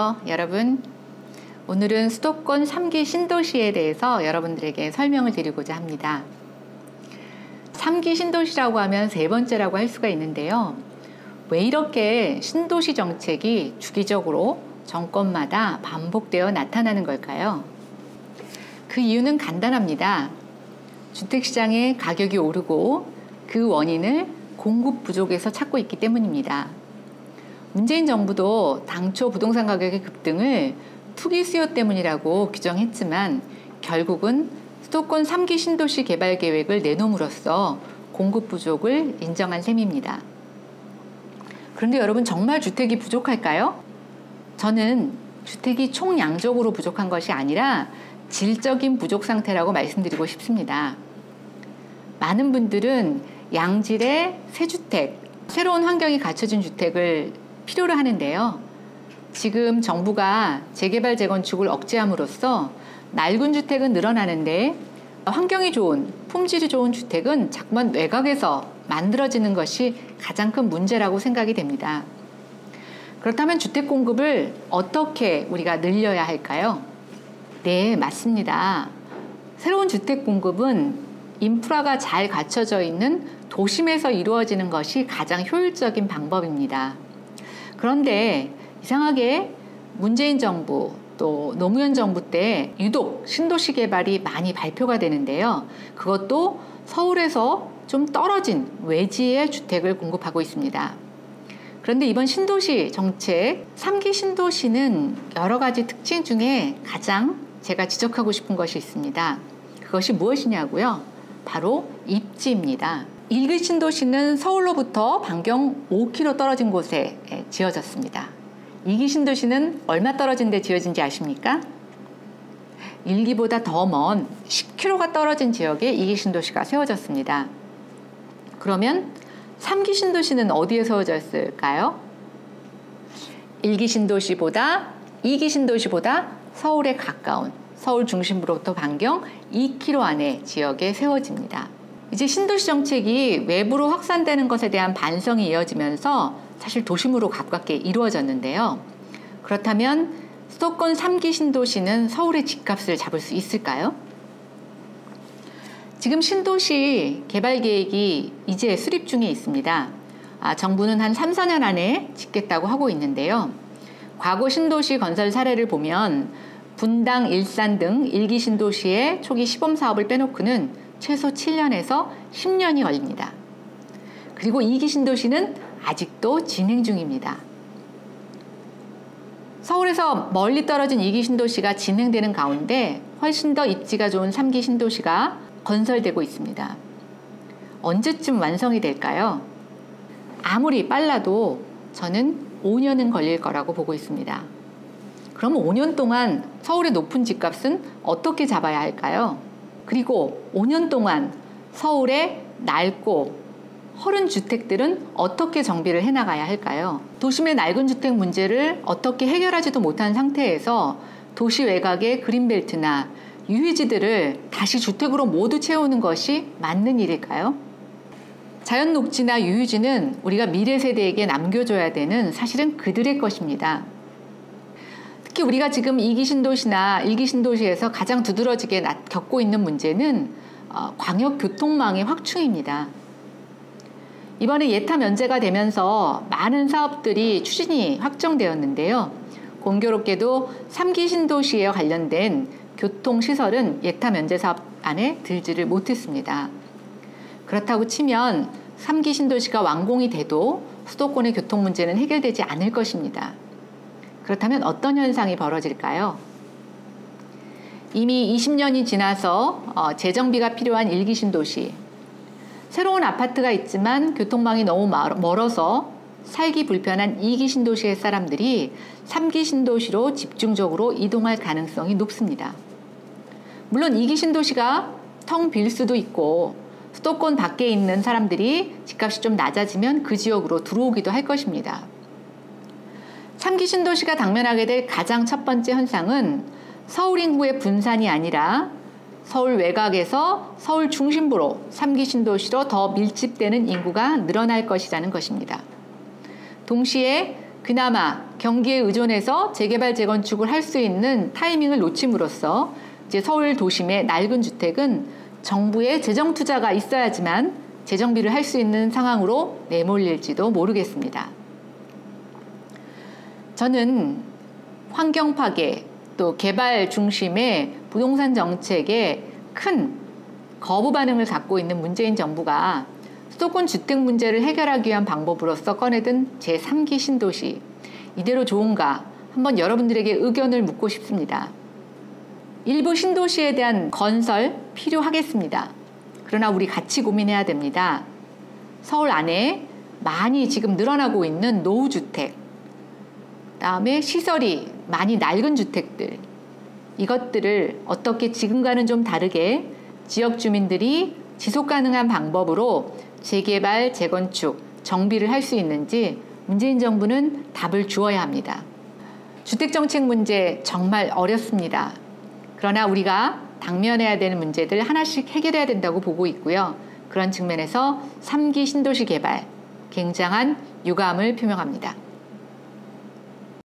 안녕하세요, 여러분. 오늘은 수도권 3기 신도시에 대해서 여러분들에게 설명을 드리고자 합니다. 3기 신도시라고 하면 세 번째라고 할 수가 있는데요. 왜 이렇게 신도시 정책이 주기적으로 정권마다 반복되어 나타나는 걸까요? 그 이유는 간단합니다. 주택시장의 가격이 오르고 그 원인을 공급 부족에서 찾고 있기 때문입니다. 문재인 정부도 당초 부동산 가격의 급등을 투기 수요 때문이라고 규정했지만 결국은 수도권 3기 신도시 개발 계획을 내놓음으로써 공급 부족을 인정한 셈입니다. 그런데 여러분, 정말 주택이 부족할까요? 저는 주택이 총량적으로 부족한 것이 아니라 질적인 부족 상태라고 말씀드리고 싶습니다. 많은 분들은 양질의 새 주택, 새로운 환경이 갖춰진 주택을 필요로 하는데요. 지금 정부가 재개발 재건축을 억제함으로써 낡은 주택은 늘어나는데 환경이 좋은, 품질이 좋은 주택은 자꾸만 외곽에서 만들어지는 것이 가장 큰 문제라고 생각이 됩니다. 그렇다면 주택 공급을 어떻게 우리가 늘려야 할까요? 네, 맞습니다. 새로운 주택 공급은 인프라가 잘 갖춰져 있는 도심에서 이루어지는 것이 가장 효율적인 방법입니다. 그런데 이상하게 문재인 정부 또 노무현 정부 때 유독 신도시 개발이 많이 발표가 되는데요. 그것도 서울에서 좀 떨어진 외지의 주택을 공급하고 있습니다. 그런데 이번 신도시 정책 3기 신도시는 여러 가지 특징 중에 가장 제가 지적하고 싶은 것이 있습니다. 그것이 무엇이냐고요? 바로 입지입니다. 1기 신도시는 서울로부터 반경 5km 떨어진 곳에 지어졌습니다. 2기 신도시는 얼마 떨어진 데 지어진지 아십니까? 1기보다 더 먼 10km가 떨어진 지역에 2기 신도시가 세워졌습니다. 그러면 3기 신도시는 어디에 세워졌을까요? 1기 신도시보다 2기 신도시보다 서울에 가까운 서울 중심부로부터 반경 2km 안의 지역에 세워집니다. 이제 신도시 정책이 외부로 확산되는 것에 대한 반성이 이어지면서 사실 도심으로 가깝게 이루어졌는데요. 그렇다면 수도권 3기 신도시는 서울의 집값을 잡을 수 있을까요? 지금 신도시 개발 계획이 이제 수립 중에 있습니다. 정부는 한 3, 4년 안에 짓겠다고 하고 있는데요. 과거 신도시 건설 사례를 보면 분당, 일산 등 1기 신도시의 초기 시범 사업을 빼놓고는 최소 7년에서 10년이 걸립니다. 그리고 2기 신도시는 아직도 진행 중입니다. 서울에서 멀리 떨어진 2기 신도시가 진행되는 가운데 훨씬 더 입지가 좋은 3기 신도시가 건설되고 있습니다. 언제쯤 완성이 될까요? 아무리 빨라도 저는 5년은 걸릴 거라고 보고 있습니다. 그럼 5년 동안 서울의 높은 집값은 어떻게 잡아야 할까요? 그리고 5년 동안 서울의 낡고 허른 주택들은 어떻게 정비를 해나가야 할까요? 도심의 낡은 주택 문제를 어떻게 해결하지도 못한 상태에서 도시 외곽의 그린벨트나 유휴지들을 다시 주택으로 모두 채우는 것이 맞는 일일까요? 자연 녹지나 유휴지는 우리가 미래 세대에게 남겨줘야 되는 사실은 그들의 것입니다. 특히 우리가 지금 2기 신도시나 1기 신도시에서 가장 두드러지게 겪고 있는 문제는 광역교통망의 확충입니다. 이번에 예타 면제가 되면서 많은 사업들이 추진이 확정되었는데요. 공교롭게도 3기 신도시에 관련된 교통시설은 예타 면제 사업 안에 들지를 못했습니다. 그렇다고 치면 3기 신도시가 완공이 돼도 수도권의 교통 문제는 해결되지 않을 것입니다. 그렇다면 어떤 현상이 벌어질까요? 이미 20년이 지나서 재정비가 필요한 1기 신도시, 새로운 아파트가 있지만 교통망이 너무 멀어서 살기 불편한 2기 신도시의 사람들이 3기 신도시로 집중적으로 이동할 가능성이 높습니다. 물론 2기 신도시가 텅 빌 수도 있고 수도권 밖에 있는 사람들이 집값이 좀 낮아지면 그 지역으로 들어오기도 할 것입니다. 3기 신도시가 당면하게 될 가장 첫 번째 현상은 서울 인구의 분산이 아니라 서울 외곽에서 서울 중심부로 3기 신도시로 더 밀집되는 인구가 늘어날 것이라는 것입니다. 동시에 그나마 경기에 의존해서 재개발, 재건축을 할 수 있는 타이밍을 놓침으로써 이제 서울 도심의 낡은 주택은 정부의 재정 투자가 있어야지만 재정비를 할 수 있는 상황으로 내몰릴지도 모르겠습니다. 저는 환경 파괴 또 개발 중심의 부동산 정책에 큰 거부 반응을 갖고 있는 문재인 정부가 수도권 주택 문제를 해결하기 위한 방법으로서 꺼내든 제3기 신도시, 이대로 좋은가 한번 여러분들에게 의견을 묻고 싶습니다. 일부 신도시에 대한 건설 필요하겠습니다. 그러나 우리 같이 고민해야 됩니다. 서울 안에 많이 지금 늘어나고 있는 노후주택, 그다음에 시설이 많이 낡은 주택들, 이것들을 어떻게 지금과는 좀 다르게 지역 주민들이 지속 가능한 방법으로 재개발, 재건축, 정비를 할 수 있는지 문재인 정부는 답을 주어야 합니다. 주택정책 문제 정말 어렵습니다. 그러나 우리가 당면해야 되는 문제들 하나씩 해결해야 된다고 보고 있고요. 그런 측면에서 3기 신도시 개발, 굉장한 유감을 표명합니다.